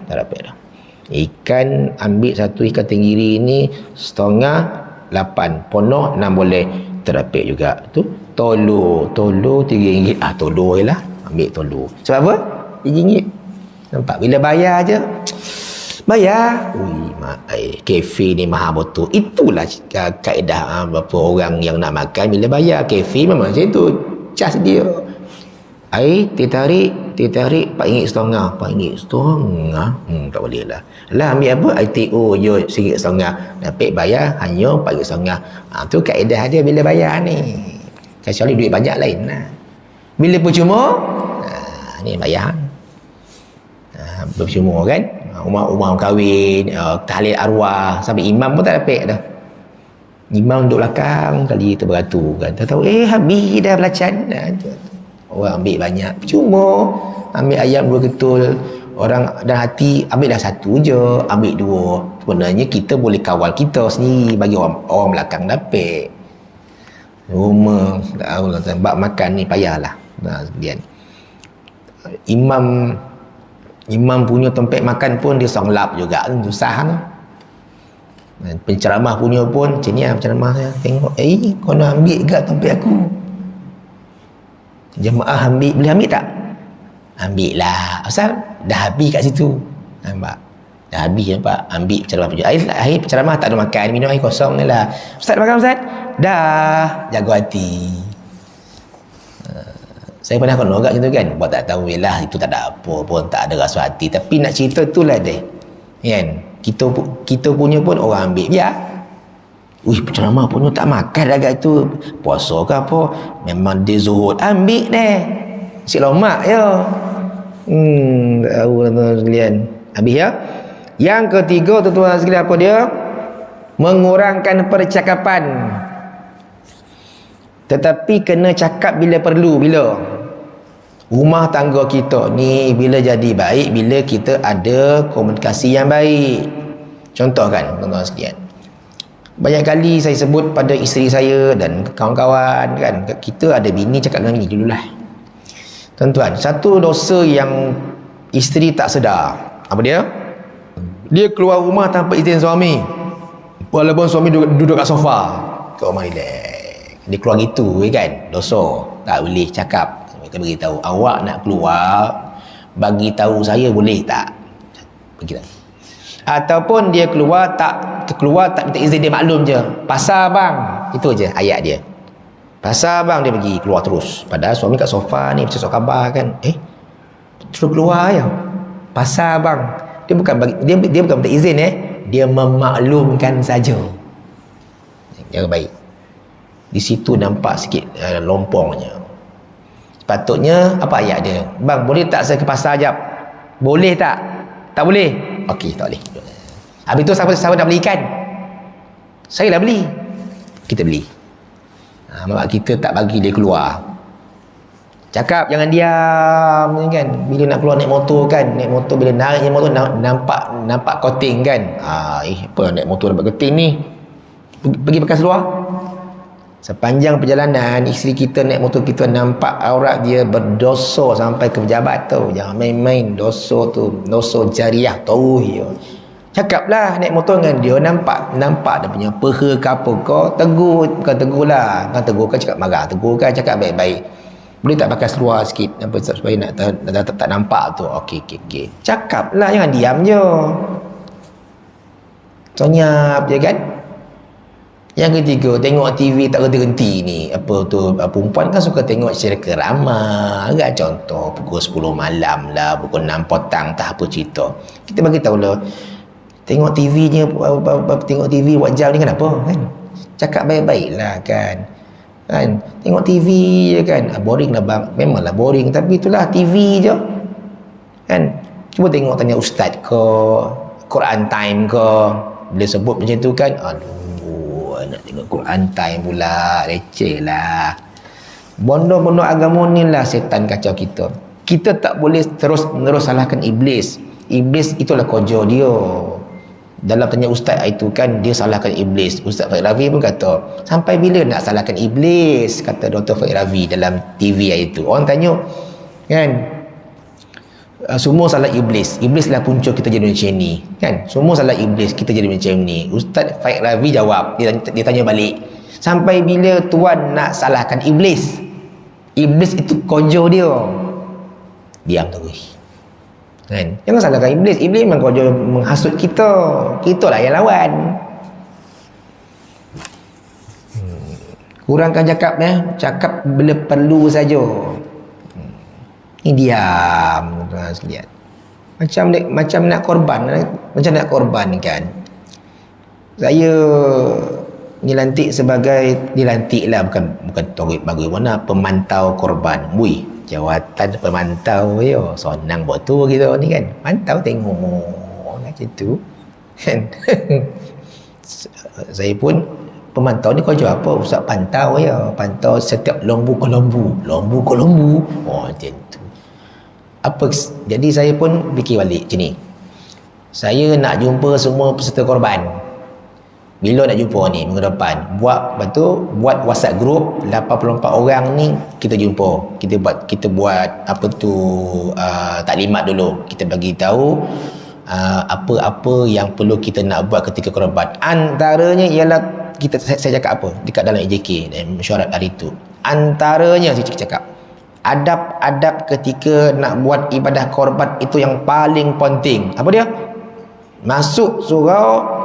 [SPEAKER 1] Ikan ambil satu ikan tenggiri ni setengah 8, penuh 6 boleh, terdapat juga. Tu tolo RM3. Tolo je lah, ambil tolo. Sebab apa? RM3. Nampak? Bila bayar je, bayar. Kafe ni mahal betul. Itulah kaedah beberapa orang yang nak makan. Bila bayar kafe memang macam tu, cas dia. Air tertarik RM4.5. Tak boleh lah. Ambil apa? ITO je RM1.5. Dapat bayar hanya RM4.5. Tu kaedah dia bila bayar ni. Kecuali duit banyak lain lah. Bila percuma, ni bayar. Percuma kan? Umar kahwin, tahlil arwah, sampai imam pun tak dapat dah. Imam duduk belakang kali terberatur kan. Tak tahu habis dah belacan. Orang ambil banyak, percuma. Ambil ayam 2 ketul, orang dan hati ambil dah 1 je, ambil 2. Sebenarnya kita boleh kawal kita sendiri, bagi orang belakang dapat. Rumah bab makan ni payahlah. Kemudian imam punya tempat makan pun dia songlap juga, susah kan. Penceramah punya pun macam ni lah penceramah saya. Tengok kau nak ambil kat tempat aku, jemaah ambil, boleh ambil tak? Ambil lah. Asal dah habis kat situ. Nampak? Dah habis, nampak? Ambil penceramah punya. Akhir penceramah tak ada makan, minum air kosong ni lah. Ustaz dah makan, Ustaz? Dah. Jaga hati. Saya pernah kena agak macam tu kan. Buat tak tahu lah, itu tak ada apa pun, tak ada rasa hati. Tapi nak cerita itulah deh. Kan? Kita punya pun orang ambil. Ya. Penceramah punya tak makan agak tu. Puasa ke apa? Memang dia zuhud. Ambil deh. Si lomak ya. Tahu tuan-tuan sekalian. Habis ya. Yang ketiga tuan-tuan sekalian apa dia? Mengurangkan percakapan. Tetapi kena cakap bila perlu. Bila? Rumah tangga kita ni bila jadi baik bila kita ada komunikasi yang baik. Contoh kan tuan-tuan sekalian. Banyak kali saya sebut pada isteri saya dan kawan-kawan kan, kita ada bini, cakap dengan bini dululah. Tuan-tuan, satu dosa yang isteri tak sedar, apa dia? Dia keluar rumah tanpa izin suami. Walaupun suami duduk kat sofa, kat rumah relax. Dia keluar gitu kan, dosa. Tak boleh cakap. Kita beritahu, awak nak keluar, bagi tahu saya boleh tak? Beritahu. Ataupun dia keluar tak minta izin, dia maklum je. Pasal bang, itu je ayat dia. Pasal bang, dia pergi keluar terus. Padahal suami kat sofa ni macam sok khabar kan. Terus keluar ya. Pasal bang. Dia bukan minta izin dia memaklumkan saja. Yang baik. Di situ nampak sikit lompongnya. Sepatutnya apa ayat dia? Bang, boleh tak saya ke pasar jap? Boleh tak? Tak boleh? Okey, tak boleh. Habis tu siapa nak beli ikan? Saya dah beli. Kita beli. Mak kita tak bagi dia keluar. Cakap jangan diam kan. Bila nak keluar naik motor kan, naik motor bila naik motor nampak koting kan. Apa naik motor nampak koting ni? Pergi bekas luar. Sepanjang perjalanan isteri kita naik motor kita nampak aurat dia berdosa sampai ke pejabat tu. Jangan main-main dosa tu, dosa jariah tauhid. Cakaplah naik motor dengan dia nampak dia punya peha ke apa kau tegur, bukan tegur lah, kan tegur kan cakap marah, tegur kan cakap baik-baik. Boleh tak pakai seluar sikit apa supaya nak tak nampak tu. Okey. Cakaplah, jangan diam je. Senyap je kan. Yang ketiga, tengok TV tak berhenti ni. Apa tu, perempuan kan suka tengok cerita kerama. Agak contoh pukul 10 malam lah, pukul 6 petang tak apa cerita. Kita bagi tahu lah. Tengok TV-nya, tengok TV buat jam ni kenapa kan? Cakap baik-baik lah kan. Tengok TV je kan. Boring lah bang. Memanglah boring, tapi itulah TV je. Kan? Cuba tengok, tanya ustaz ke, Quran time ke. Bila sebut macam tu kan, aduh, nak tengok Quran time pula, leceh lah. Bondo-bondo agama ni lah setan kacau kita. Kita tak boleh terus-menerus salahkan iblis. Iblis itulah kojo dia. Dalam tanya ustaz itu kan, dia salahkan iblis. Ustaz Faik Ravi pun kata, sampai bila nak salahkan iblis, kata Dr. Faik Ravi dalam TV itu. Orang tanya kan, semua salah iblis. Iblis lah punca kita jadi macam ni kan. Semua salah iblis, kita jadi macam ni. Ustaz Faik Ravi jawab, dia tanya balik, sampai bila tuan nak salahkan iblis? Iblis itu kojo dia. Diam terus kan. Jangan salahkan iblis. Iblis memang kojo menghasut kita. Kita lah yang lawan. Kurangkan cakap ya. Cakap bila perlu saja. Ini diam. Lihat. Macam nak korban kan. Saya dilantik sebagai, dilantik lah, bukan torib bagaimana, pemantau korban. Jawatan pemantau yo, senang buat tu gitu ni kan. Pantau tengok macam tu kan. Saya pun pemantau ni kau jawab apa? Ustaz pantau ya, pantau setiap lembu ke lembu. Macam tu. Jadi saya pun fikir balik macam ni. Saya nak jumpa semua peserta korban. Bila nak jumpa ni minggu depan, buat WhatsApp group 84 orang ni, kita jumpa. Kita buat apa tu, taklimat dulu. Kita bagi tahu apa-apa yang perlu kita nak buat ketika korban. Antaranya ialah saya cakap apa dekat dalam EJK dan mesyuarat hari tu. Antaranya saya cakap adab-adab ketika nak buat ibadah korban itu yang paling penting. Apa dia? Masuk surau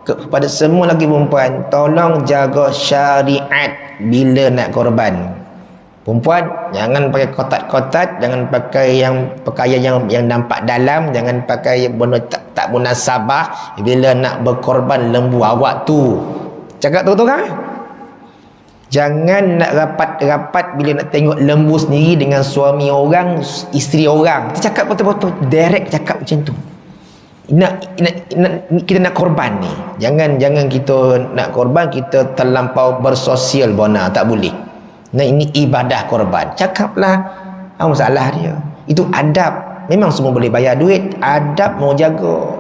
[SPEAKER 1] kepada semua lagi perempuan, tolong jaga syariat bila nak korban. Perempuan jangan pakai kotak-kotak, jangan pakai pakaian yang nampak dalam, jangan pakai benda tak munasabah bila nak berkorban lembu awak tu. Cakap tu kan? Jangan nak rapat-rapat bila nak tengok lembu sendiri dengan suami orang, isteri orang. Kita cakap betul-betul direct, cakap macam tu. Kita nak korban ni, jangan kita nak korban kita terlampau bersosial bona, tak boleh. Nah, ini ibadah korban, cakaplah apa masalah dia. Itu adab. Memang semua boleh bayar duit, adab mau jaga.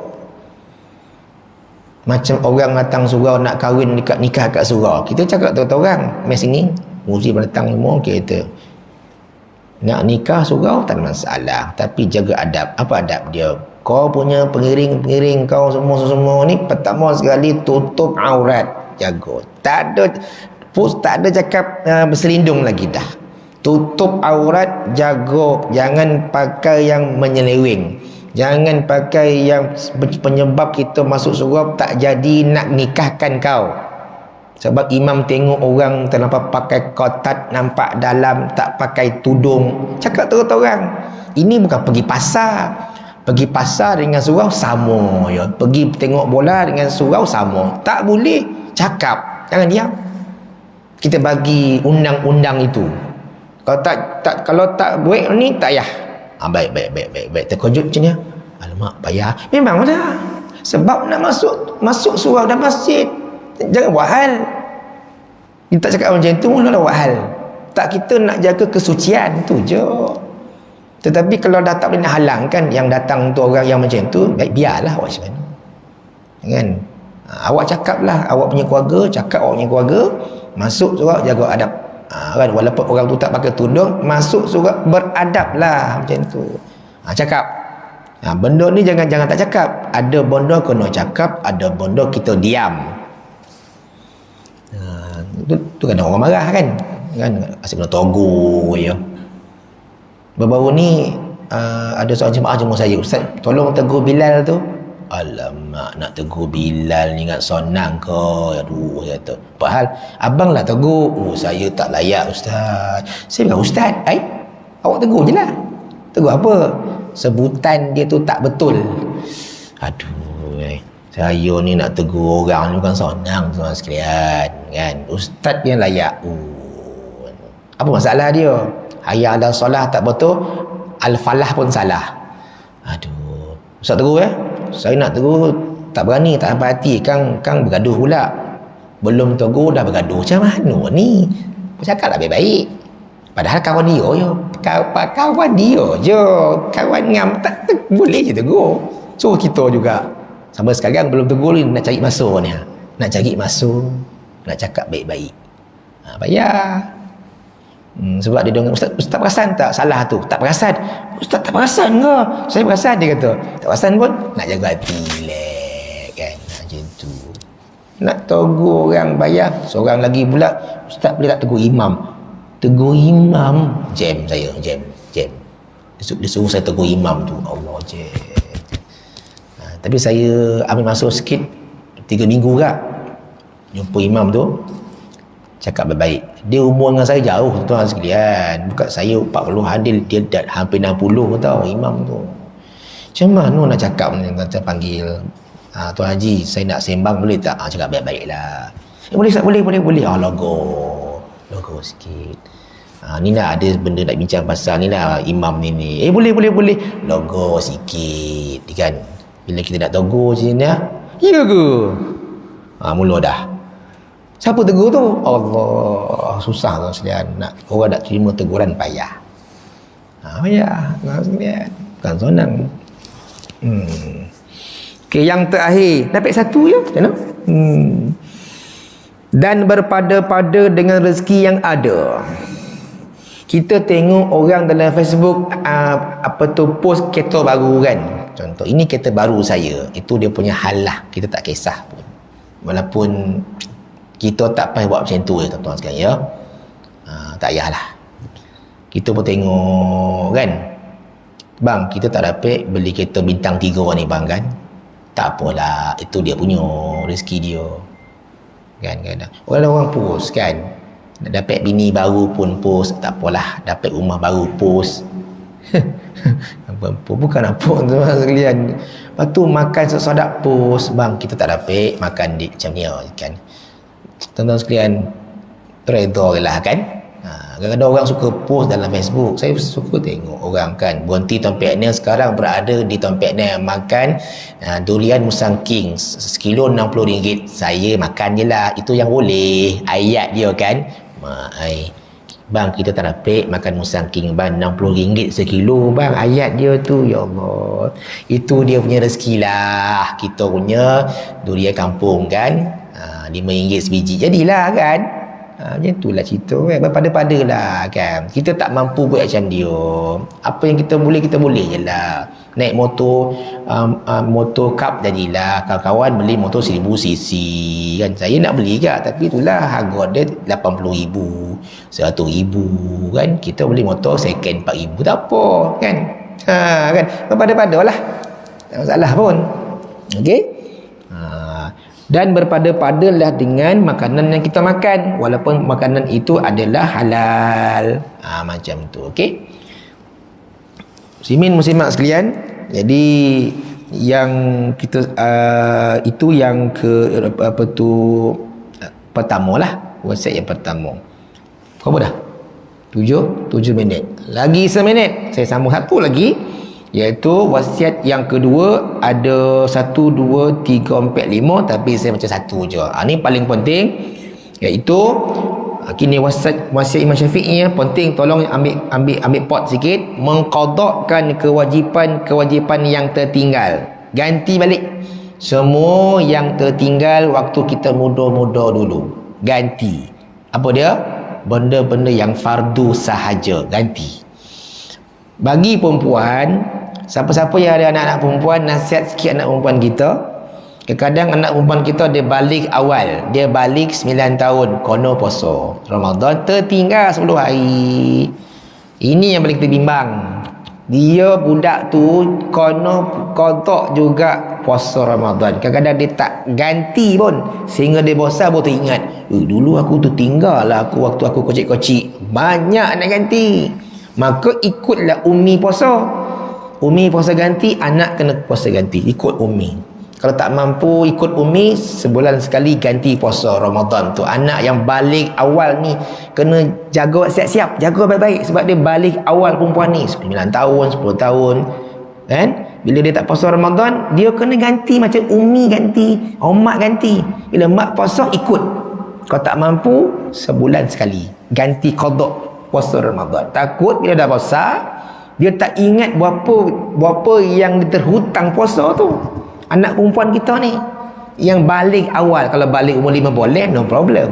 [SPEAKER 1] Macam orang datang surau nak kahwin dekat nikah kat surau, kita cakap tu orang mai sini mesti datang semua kita nak nikah surau tak ada masalah, tapi jaga adab. Apa adab dia? Kau punya pengiring kau semua ni, pertama sekali tutup aurat, jaga. Tak ada cakap berselindung lagi dah. Tutup aurat, jaga. Jangan pakai yang menyeleweng. Jangan pakai yang penyebab kita masuk surau tak jadi nak nikahkan kau. Sebab imam tengok orang terlampau pakai kotak, nampak dalam, tak pakai tudung. Cakap terus orang. Ini bukan pergi pasar. Pergi pasar dengan surau sama ya. Pergi tengok bola dengan surau sama. Tak boleh. Cakap. Jangan diam. Kita bagi undang-undang itu. Kalau tak buat ni tak payah. Baik. Terkejut macam ni. Alamak, payah. Memang dah. Sebab nak masuk surau dan masjid. Jangan buat hal. Kita tak cakap macam tu, mulalah buat hal. Tak, kita nak jaga kesucian tu je. Tetapi kalau dah tak boleh nak halangkan yang datang tu orang yang macam tu, baik biarlah awak macam mana. Kan? Awak cakaplah, awak punya keluarga, cakap awak punya keluarga, masuk surau jaga adab. Kan, walaupun orang tu tak pakai tudung, masuk surau beradablah macam tu. Cakap. Benda ni jangan tak cakap. Ada benda kena cakap, ada benda kita diam. Tu kan orang marah kan asyik kena togur je. Baru-baru ni ada seorang jemaah saya, Ustaz tolong tegur Bilal tu. Alamak, nak tegur Bilal ni ingat senang ke? Aduh, saya kata padahal abang lah tegur. Saya tak layak Ustaz. Saya bilang, Ustaz, awak tegur je lah. Tegur apa? Sebutan dia tu tak betul. Aduh, saya ni nak tegur orang ni bukan senang tuan sekalian kan. Ustaz yang layak. Apa masalah dia? Hayya 'alas solah tak betul, al-falah pun salah. Aduh, Ustaz tegur saya nak tegur tak berani, tak sampai hati. Kang bergaduh pula. Belum tegur dah bergaduh. Macam mana ni? Bercakaplah baik-baik. Padahal kawan dia je. Kawan dia je. Kawan ngam tak boleh je tegur. So kita juga sampai sekarang belum tegur ni, nak cari masuk ni. Nak cari masuk, nak cakap baik-baik. Payah. Sebab dia dengar, Ustaz perasan tak salah tu? Tak perasan. Ustaz tak perasan ke? Saya perasan, dia kata. Tak perasan pun nak jaga hati, relax kan. Macam tu. Nak tegur orang bayar. Seorang lagi pula, Ustaz boleh tak tegur imam? Tegur imam, jam saya, jam. Dia suruh saya tegur imam tu. Allah, jam. Tapi saya ambil masuk sikit 3 minggu kak jumpa imam tu, cakap baik-baik. Dia umur dengan saya jauh tuan sekalian. Bukan saya 40 hadil, dia dah hampir 60 tau imam tu. Macam mana nak cakap ni? Kata panggil, Tuan Haji, saya nak sembang boleh tak? Cakap baik-baik lah. Boleh tak? Boleh. Logo sikit. Ni nak ada benda nak bincang pasal ni lah imam ni. Boleh. Logo sikit kan. Bila kita nak tegur macam ni, ya ke? Mula dah. Siapa tegur tu? Allah, susah tuan sekalian. Orang nak terima teguran payah. Payah tuan sekalian. Bukan senang. Okay, yang terakhir. Dapat satu je. Macam mana? Dan berpada-pada dengan rezeki yang ada. Kita tengok orang dalam Facebook post kereta baru kan. Contoh, ini kereta baru saya. Itu dia punya hal lah. Kita tak kisah pun. Walaupun kita tak payah buat macam tu tuan-tuan sekalian ya. Tak payahlah. Kita pun tengok kan. Bang, kita tak dapat beli kereta bintang 3 ni bang kan. Tak apalah, itu dia punya rezeki dia. Kan. Orang post kan. Dapat bini baru pun post, tak apalah. Dapat rumah baru post. Bukan apa tuan sekalian. Lepas tu makan sesodak post. Bang, kita tak dapat makan di macam ni kan. Tuan-tuan sekalian, redha lah kan. Kadang-kadang orang suka post dalam Facebook. Saya suka tengok orang kan berhenti tempat ni, sekarang berada di tempat ni makan durian Musang King sekilo RM60. Saya makan je lah. Itu yang boleh. Ayat dia kan. Bang, kita tak dapat makan Musang King bang, RM60 sekilo bang. Ayat dia tu, ya Allah. Itu dia punya rezeki lah. Kita punya durian kampung kan, RM5 sebiji. Jadilah kan. Macam itulah cerita kan. Berpada-pada lah kan. Kita tak mampu buat macam dia. Apa yang kita boleh je lah. Naik motor motor cup jadilah. Kawan-kawan beli motor 1000cc kan. Saya nak beli juga, tapi itulah harga dia RM80,000, RM100,000 kan. Kita beli motor second RM4,000, tak apa kan. Kan berpada-pada lah, tak masalah pun. Okey. Dan berpada-padalah dengan makanan yang kita makan, walaupun makanan itu adalah halal. Macam tu. Okey. Muslimin-muslimat sekalian, jadi yang kita itu yang pertama lah, wasiat yang pertama. Kau dah 7 minit. Lagi seminit. Saya sambung satu lagi, iaitu wasiat yang kedua ada 1, 2, 3, 4, 5, tapi saya baca satu je. Ini paling penting, iaitu kini wasiat Imam Syafi'i penting, tolong ambil pot sikit, mengqadakkan kewajipan yang tertinggal. Ganti balik semua yang tertinggal waktu kita muda-muda dulu. Ganti. Apa dia? Benda-benda yang fardu sahaja, ganti. Bagi perempuan, siapa-siapa yang ada anak-anak perempuan, nasihat sikit anak perempuan kita. Kadang-kadang anak perempuan kita dia balik awal, dia balik 9 tahun, kono puasa Ramadan tertinggal 10 hari. Ini yang paling kita bimbang. Dia budak tu kono kotak juga puasa Ramadan. Kadang-kadang dia tak ganti pun, sehingga dia bosan baru teringat, dulu aku tu tinggal lah waktu aku kecil-kecil, banyak nak ganti. Maka ikutlah umi puasa. Umi puasa ganti, anak kena puasa ganti, ikut umi. Kalau tak mampu ikut umi, sebulan sekali ganti puasa Ramadan tu. Anak yang balik awal ni kena jaga siap-siap, jaga baik-baik, sebab dia balik awal perempuan ni 9 tahun, 10 tahun kan. Bila dia tak puasa Ramadan, dia kena ganti macam umi ganti, mak ganti. Bila mak puasa ikut. Kalau tak mampu, sebulan sekali ganti qada puasa Ramadan. Takut bila dah puasa, dia tak ingat berapa yang dia terhutang puasa tu. Anak perempuan kita ni yang balik awal, kalau balik umur 5 boleh, no problem.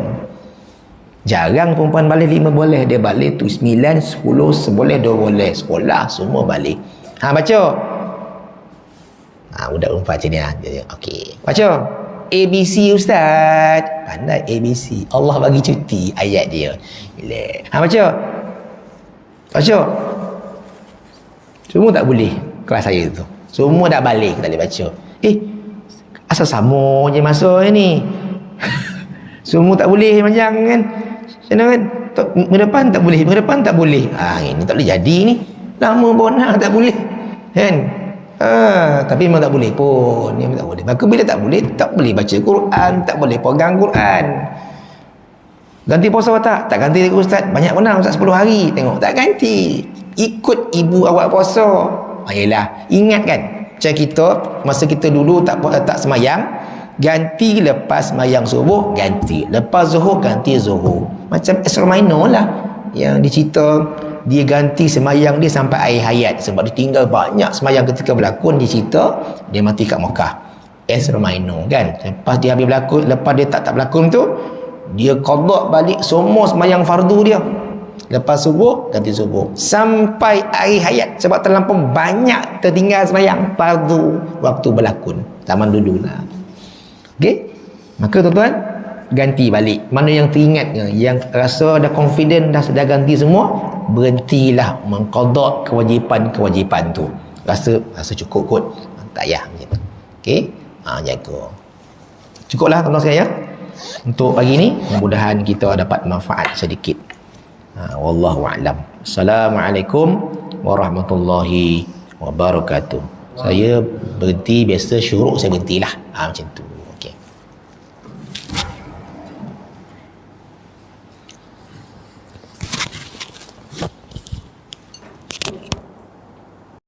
[SPEAKER 1] Jarang perempuan balik 5 boleh, dia balik tu 9, 10, seboleh 2 boleh. Sekolah semua balik. Baca. Budak perempuan macam ni okey. Baca. ABC Ustaz. Pandai ABC. Allah bagi cuti ayat dia. Baca. Baca. Semua tak boleh kelas saya tu. Semua dah balik, tak boleh baca. Asal sama je masa ni. Semua tak boleh panjang kan. Macam kan? Minggu depan tak boleh, minggu depan tak boleh. Ini tak boleh jadi ni. Lama bonang tak boleh. Kan? Tapi memang tak boleh pun. Memang tak boleh. Maka bila tak boleh baca Quran, tak boleh pegang Quran. Ganti puasa tak? Tak ganti lagi Ustaz. Banyak mana Ustaz 10 hari. Tengok, tak ganti. Ikut ibu awak puasa. Yelah, ingat kan? Macam kita, masa kita dulu tak semayang, ganti lepas semayang subuh, ganti. Lepas zuhur, ganti zuhur. Macam Esra Minor lah. Yang dicerita, dia ganti semayang dia sampai akhir hayat. Sebab dia tinggal banyak semayang ketika berlakon, dia cerita, dia mati kat Mekah. Esra Minor kan? Lepas dia habis berlakon, lepas dia tak berlakon tu, dia qada balik semua semayang fardu dia. Lepas subuh, ganti subuh. Sampai akhir hayat. Sebab terlampau banyak tertinggal semayang fardu waktu berlakon. Zaman dulu lah. Okey? Maka tuan-tuan, ganti balik. Mana yang teringat, yang rasa dah confident, dah ganti semua, berhentilah mengqada kewajipan-kewajipan tu. Rasa cukup kot. Tak payah macam tu. Okey? Jaga. Cukuplah tuan-tuan sekalian. Untuk pagi ni, mudah-mudahan kita dapat manfaat sedikit. Wallahu a'lam. Assalamualaikum warahmatullahi wabarakatuh. Saya berhenti biasa syuruk, saya berhentilah macam tu.